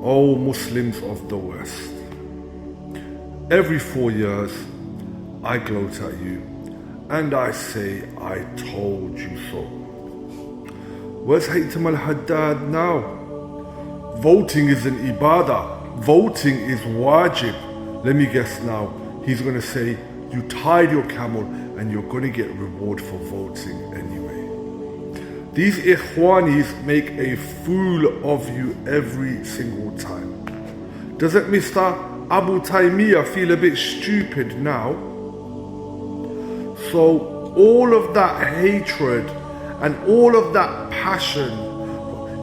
O Muslims of the West, every 4 years I gloat at you and I say, I told you so. Where's Haytham al-Haddad now? Voting is an ibadah. Voting is wajib. Let me guess now. He's going to say, you tied your camel and you're going to get reward for voting anyway. These ikhwanis make a fool of you every single time. Doesn't Mr. Abu Taymiyyah feel a bit stupid now? So all of that hatred and all of that passion,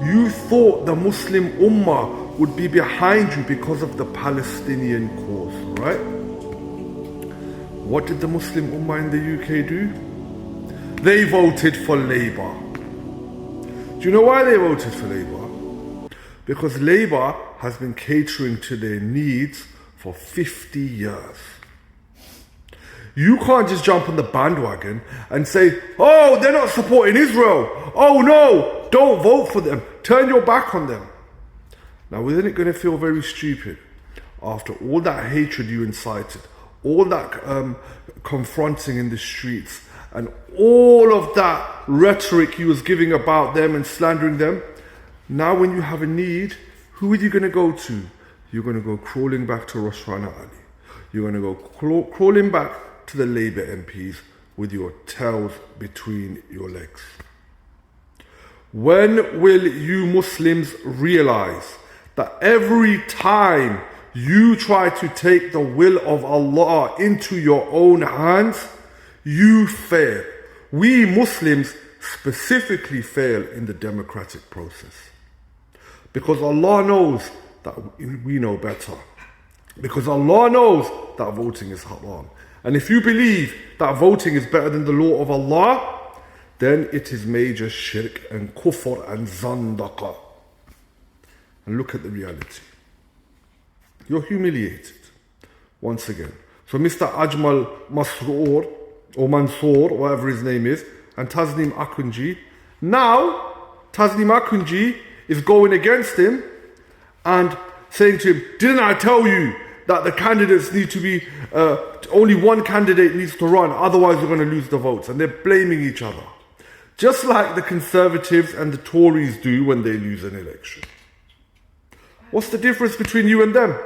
you thought the Muslim Ummah would be behind you because of the Palestinian cause, right? What did the Muslim Ummah in the UK do? They voted for Labour. Do you know why they voted for Labour? Because Labour has been catering to their needs for 50 years. You can't just jump on the bandwagon and say, oh, they're not supporting Israel. Oh no, don't vote for them. Turn your back on them. Now, isn't it going to feel very stupid after all that hatred you incited, all that confronting in the streets, and all of that rhetoric you was giving about them and slandering them? Now when you have a need, who are you going to go to? You're going to go crawling back to Rosh Rana Ali. You're going to go crawling back to the Labour MPs with your tails between your legs. When will you Muslims realise that every time you try to take the will of Allah into your own hands, you fail? We Muslims specifically fail in the democratic process. Because Allah knows that we know better. Because Allah knows that voting is haram. And if you believe that voting is better than the law of Allah, then it is major shirk and kufr and zandaqa. And look at the reality. You're humiliated once again. So Mr. Ajmal Masroor, or Mansour, whatever his name is, and Tasneem Akunji, now Tasneem Akunji is going against him and saying to him, didn't I tell you that the candidates need to be, only one candidate needs to run, otherwise we're going to lose the votes. And they're blaming each other. Just like the Conservatives and the Tories do when they lose an election. What's the difference between you and them?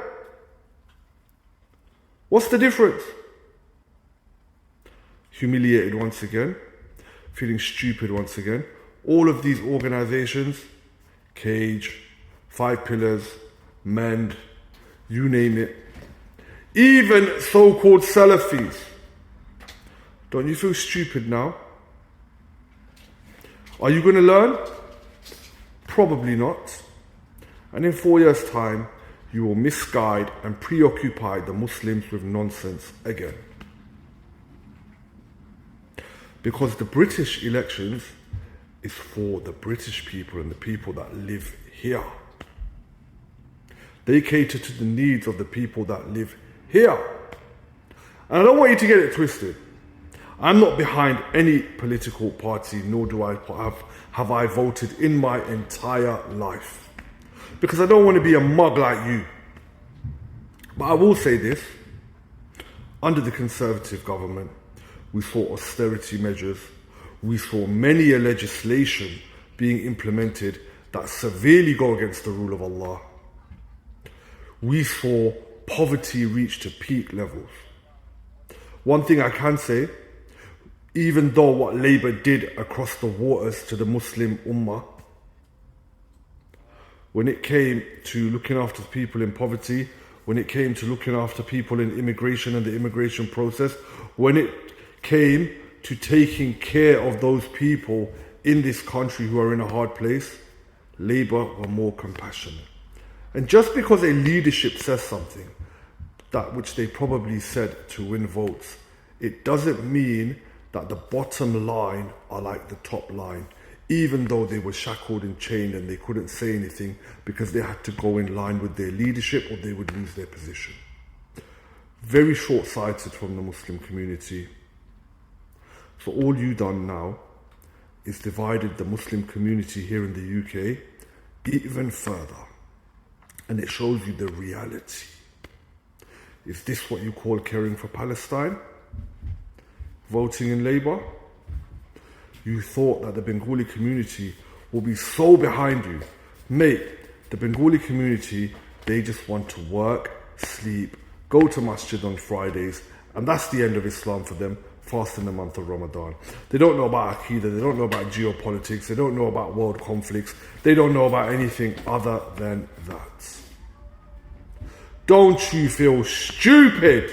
What's the difference? Humiliated once again, feeling stupid once again. All of these organizations, Cage, 5 Pillars, Mend, you name it, even so-called Salafis. Don't you feel stupid now? Are you going to learn? Probably not. And in 4 years' time, you will misguide and preoccupy the Muslims with nonsense again. Because the British elections is for the British people and the people that live here. They cater to the needs of the people that live here. And I don't want you to get it twisted. I'm not behind any political party, nor do I have I voted in my entire life. Because I don't want to be a mug like you. But I will say this. Under the Conservative government, we saw austerity measures. We saw many a legislation being implemented that severely go against the rule of Allah. We saw poverty reach to peak levels. One thing I can say, even though what Labour did across the waters to the Muslim Ummah, when it came to looking after people in poverty, when it came to looking after people in immigration and the immigration process, when it came to taking care of those people in this country who are in a hard place, Labour were more compassionate. And just because a leadership says something, that which they probably said to win votes, it doesn't mean that the bottom line are like the top line, even though they were shackled and chained and they couldn't say anything because they had to go in line with their leadership or they would lose their position. Very short-sighted from the Muslim community. So all you've done now is divided the Muslim community here in the UK even further. And it shows you the reality. Is this what you call caring for Palestine? Voting in Labour? You thought that the Bengali community will be so behind you. Mate, the Bengali community, they just want to work, sleep, go to masjid on Fridays, and that's the end of Islam for them, fast in the month of Ramadan. They don't know about Aqidah, they don't know about geopolitics, they don't know about world conflicts, they don't know about anything other than that. Don't you feel stupid?